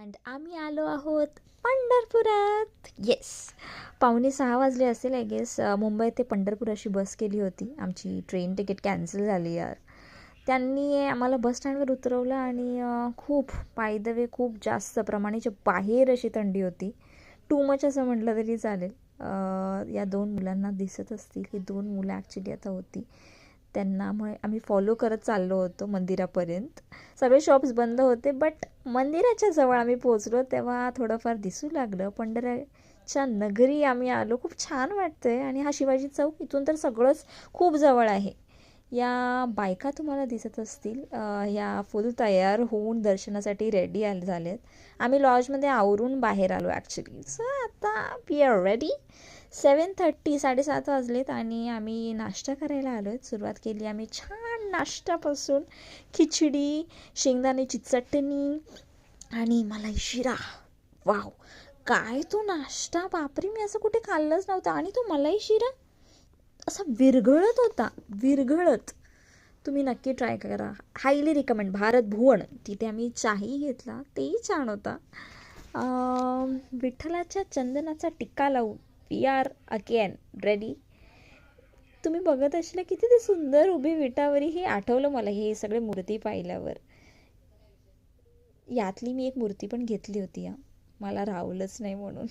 And आम्ही आलो आहोत पंढरपुरात. येस, 5:45 वाजले असेल आय गेस. मुंबई ते पंढरपूर अशी बस केली होती. आमची ट्रेन तिकीट कॅन्सल झाली यार. त्यांनी आम्हाला बस स्टँडवर उतरवलं आणि खूप बाय द वे खूप जास्त प्रमाणाच्या बाहेर अशी थंडी होती. टू मच असं म्हटलं तरी चालेल. या 2 मुलांना दिसत असतील, ही 2 मुलं ॲक्च्युली आता होती. त्यांना आम्ही फॉलो करत चाललो होतो मंदिरापर्यंत. सगळे शॉप्स बंद होते, बट मंदिराच्या जवळ आम्ही पोहोचलो तेव्हा थोडंफार दिसू लागलं. पंढराच्या नगरी आम्ही आलो. खूप छान वाटतं आहे. आणि हा शिवाजी चौक इथून तर सगळंच खूप जवळ आहे. या बायका तुम्हाला दिसत असतील, या फुल तयार होऊन दर्शनासाठी रेडी झालेत. आम्ही लॉजमध्ये आवरून बाहेर आलो ॲक्च्युली. सो आता वी आर रेडी. 7:30 7:30 वाजलेत आणि आम्ही नाश्ता करायला आलो आहेत. सुरुवात केली आम्ही छान नाश्त्यापासून. खिचडी, शेंगदाण्याची चटणी आणि मलाई शिरा. वाव, काय तो नाश्ता! बापरे, मी असं कुठे खाल्लंच नव्हतं. आणि तो मलाई शिरा असा विरघळत होता, विरघळत. तुम्ही नक्की ट्राय करा, हायली रिकमेंड. भारत भुवन, तिथे आम्ही चाही घेतला, तेही छान होता. विठ्ठलाच्या चंदनाचा टिक्का लावून वी आर अगेन रेडी. तुम्ही बघत असला किती ते सुंदर उभी विटावरी. हे आठवलं मला हे सगळे मूर्ती पाहिल्यावर. यातली मी एक मूर्ती पण घेतली होती मला रावलंच नाही म्हणून.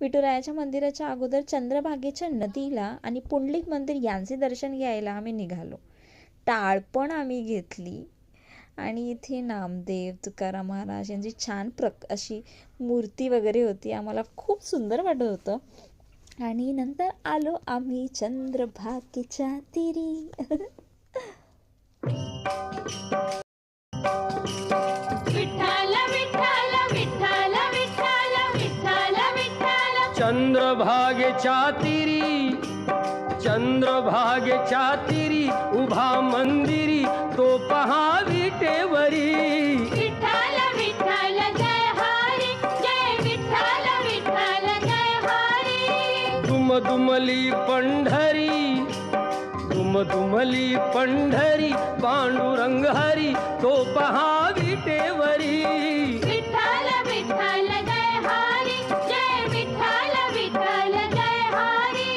विठुरायाच्या मंदिराच्या अगोदर चंद्रभागेच्या नदीला आणि पुंडलिक मंदिर यांचे दर्शन घ्यायला आम्ही निघालो. टाळ पण आम्ही घेतली आणि इथे नामदेव, तुकाराम महाराज यांची छान अशी मूर्ती वगैरे होती. आम्हाला खूप सुंदर वाटत होतं. आणि नंतर आलो आम्ही चंद्रभागेच्या तीरी. चंद्रभागेच्या तीरी, चंद्रभागेच्या तीरी उभा मंदिरी तो पहा विटेवरी. विठ्ठल विठ्ठल जय हरी, जय विठ्ठल विठ्ठल जय हरी. दुमदुमली पंढरी, दुमदुमली पंढरी पांडुरंग हरी तो पहा विटेवरी. विठ्ठल विठ्ठल जय हरी, जय विठ्ठल विठ्ठल जय हरी.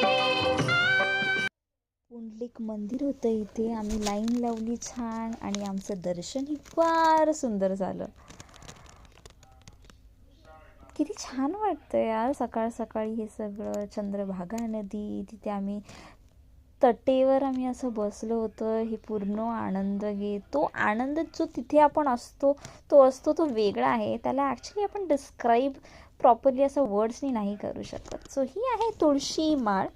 पुंडलिक मंदिर होतं इथे. आम्ही लाईन लावली छान आणि आमचं दर्शनही फार सुंदर झालं. किती छान वाटतं यार सकाळ सकाळी हे सगळं. चंद्रभागा नदी, तिथे आम्ही तटेवर आम्ही असं बसलो होतो. हे पूर्ण आनंद घेत, तो आनंद जो तिथे आपण असतो तो वेगळा आहे. त्याला ॲक्च्युली आपण डिस्क्राईब प्रॉपरली असं वर्ड्सनी नाही करू शकत. सो ही आहे तुळशी माळ,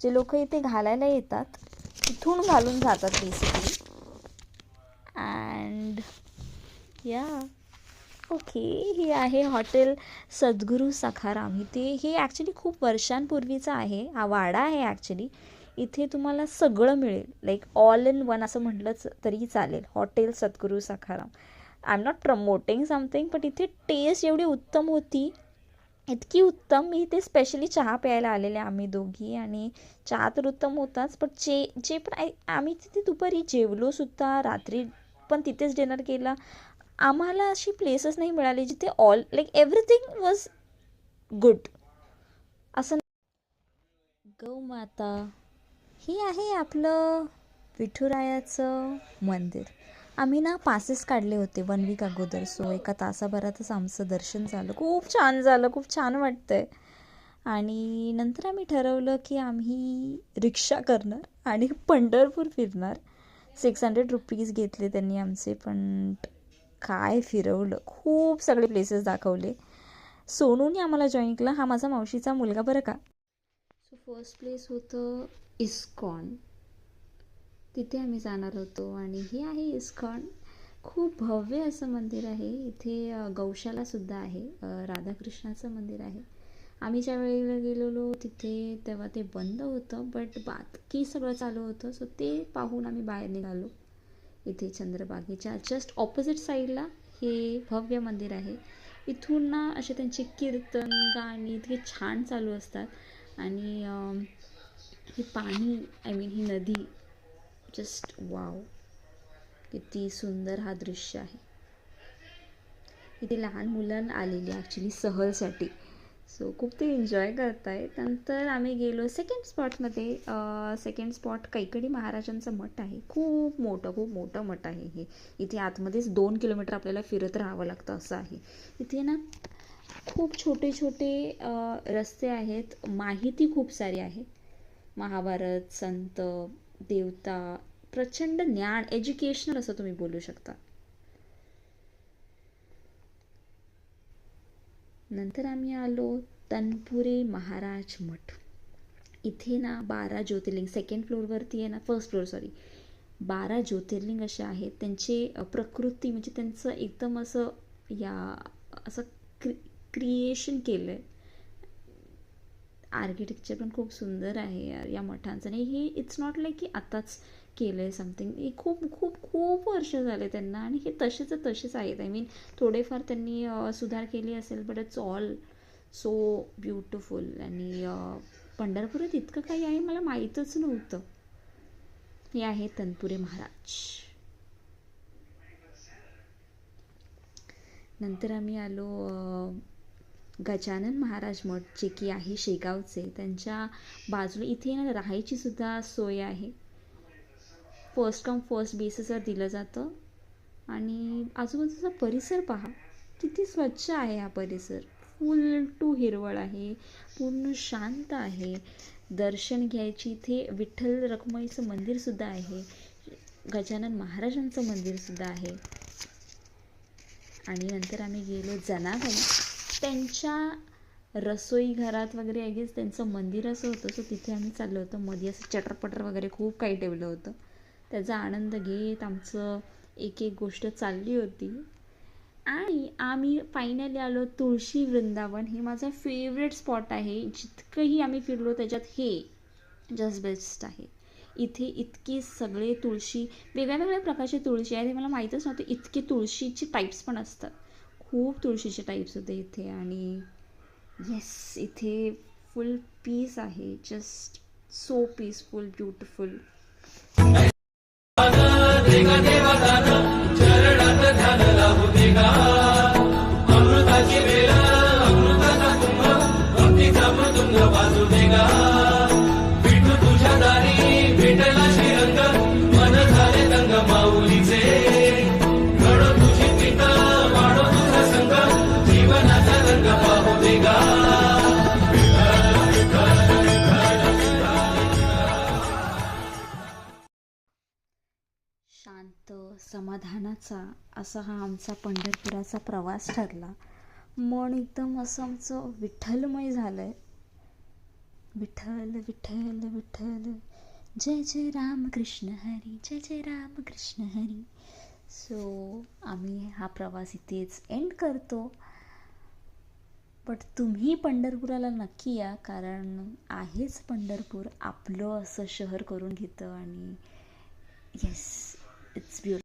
जे लोक इथे घालायला येतात तिथून घालून जातात बेसिकली. अँड या ओके, ही आहे हॉटेल सद्गुरू सखाराम. हे ॲक्च्युली खूप वर्षांपूर्वीचं आहे. हा वाडा आहे ॲक्च्युली. इथे तुम्हाला सगळं मिळेल, लाईक ऑल इन वन असं म्हटलंच तरी चालेल. Hotel Sadhguru Sakharam. I am not promoting something, but इथे टेस्ट एवढी उत्तम होती, इतकी उत्तम. मी इथे स्पेशली चहा प्यायला आलेले आम्ही दोघी, आणि चहा तर उत्तम होताच, पण जे पण आम्ही तिथे दुपारी जेवलोसुद्धा, रात्री पण तिथेच डिनर केला. आम्हाला अशी प्लेसेस नाही मिळाली जिथे all like everything was good असं. गौमाता, हे आहे आपलं विठुरायाचं मंदिर. आम्ही ना पासेस काढले होते 1 वीक अगोदर. सो एका तासाभरातच आमचं दर्शन झालं. खूप छान झालं, खूप छान वाटतं आहे. आणि नंतर आम्ही ठरवलं की आम्ही रिक्षा करणार आणि पंढरपूर फिरणार. 600 रुपीज घेतले त्यांनी आमचे, पण काय फिरवलं, खूप सगळे प्लेसेस दाखवले. सोनूने आम्हाला जॉईन केलं. हा माझा मावशीचा मुलगा बरं का. सो फर्स्ट प्लेस होतं इस्कॉन, तिथे आम्ही जाणार होतो. आणि हे आहे इस्कॉन. खूप भव्य असं मंदिर आहे. इथे गौशालासुद्धा आहे. राधाकृष्णाचं मंदिर आहे. आम्ही ज्या वेळेला गेलेलो तिथे तेव्हा ते बंद होतं, बट बाकी सगळं चालू होतं. सो ते पाहून आम्ही बाहेर निघालो. इथे चंद्रभागेच्या जस्ट ऑपोजिट साईडला हे भव्य मंदिर आहे. इथून ना असे त्यांचे कीर्तन, गाणी इतके छान चालू असतात. आणि हे पाणी, आय मीन ही नदी, जस्ट वाव, किती सुंदर हा दृश्य आहे. इथे लहान मुलं आलेली ॲक्च्युली सहलसाठी, सो खूप ते एन्जॉय करत आहेत. नंतर आम्ही गेलो सेकंड स्पॉटमध्ये. सेकंड स्पॉट कैकडी महाराजांचं मठ आहे. खूप मोठं मठ आहे हे. इथे आतमध्येच 2 किलोमीटर आपल्याला फिरत राहावं लागतं असं आहे. इथे ना खूप छोटे रस्ते आहेत. माहिती खूप सारी आहे. महाभारत, संत, देवता, प्रचंड ज्ञान, एज्युकेशनल असं तुम्ही बोलू शकता. नंतर आम्ही आलो तनपुरे महाराज मठ. इथे ना 12 ज्योतिर्लिंग, सेकंड फ्लोअरवरती आहे ना, फर्स्ट फ्लोअर सॉरी, 12 ज्योतिर्लिंग असे आहेत. त्यांचे प्रकृती म्हणजे त्यांचं एकदम असं असं क्रिएशन केलं आहे. आर्किटेक्चर पण खूप सुंदर आहे यार या मठांचं. आणि हे इट्स नॉट लाईक की आताच केलं आहे समथिंग. हे खूप खूप खूप वर्ष झाले त्यांना, आणि हे तसेच आहेत. आय मीन थोडेफार त्यांनी सुधार केली असेल, but it's all so beautiful. आणि पंढरपुरात इतकं काही आहे मला माहीतच नव्हतं. हे आहे तनपुरे महाराज. नंतर आम्ही आलो गजानन महाराज मठ, जे की आहे शेगावचे. त्यांच्या बाजूला इथे ना राहायची सुद्धा सोय आहे. फर्स्ट कम फर्स्ट बेसिसवर दिलं जातं. आणि आजूबाजूचा परिसर पहा, किती स्वच्छ आहे हा परिसर. फुल टू हिरवळ आहे, पूर्ण शांत आहे. दर्शन घ्यायची इथे विठ्ठल रखुमाईचं मंदिरसुद्धा आहे, गजानन महाराजांचं मंदिरसुद्धा आहे. आणि नंतर आम्ही गेलो जनाबाई. त्यांच्या रसोई घरात वगैरे आय गेस त्यांचं मंदिर असं होतं. सो तिथे आम्ही चाललो होतो. मध्ये असं चटरपटर वगैरे खूप काही ठेवलं होतं. त्याचा आनंद घेत आमचं एक गोष्ट चालली होती. आणि आम्ही फायनली आलो तुळशी वृंदावन. हे माझा फेवरेट स्पॉट आहे. जितकंही आम्ही फिरलो त्याच्यात हे जस्ट बेस्ट आहे. इथे इतके सगळे तुळशी, वेगळ्या प्रकारचे तुळशी आहेत. हे मला माहीतच नव्हते. इतके तुळशीचे टाईप्स पण असतात. खूप तुळशीचे टाईप्स होते इथे. आणि येस, इथे फुल पीस आहे. Just so peaceful, beautiful. शांत समाधानाचा असा हा आमचा पंढरपुराचा प्रवास ठरला. मन एकदम असं आमचं विठ्ठलमय झालं आहे. विठ्ठल विठ्ठल विठ्ठल, जय जय राम कृष्ण हरी, जय जय राम कृष्ण हरी. सो आम्ही हा प्रवास इथेच एंड करतो. बट तुम्ही पंढरपुराला नक्की या, कारण आहेच पंढरपूर आपलं असं शहर करून घेतं. आणि येस, इट्स ब्युटिफुल.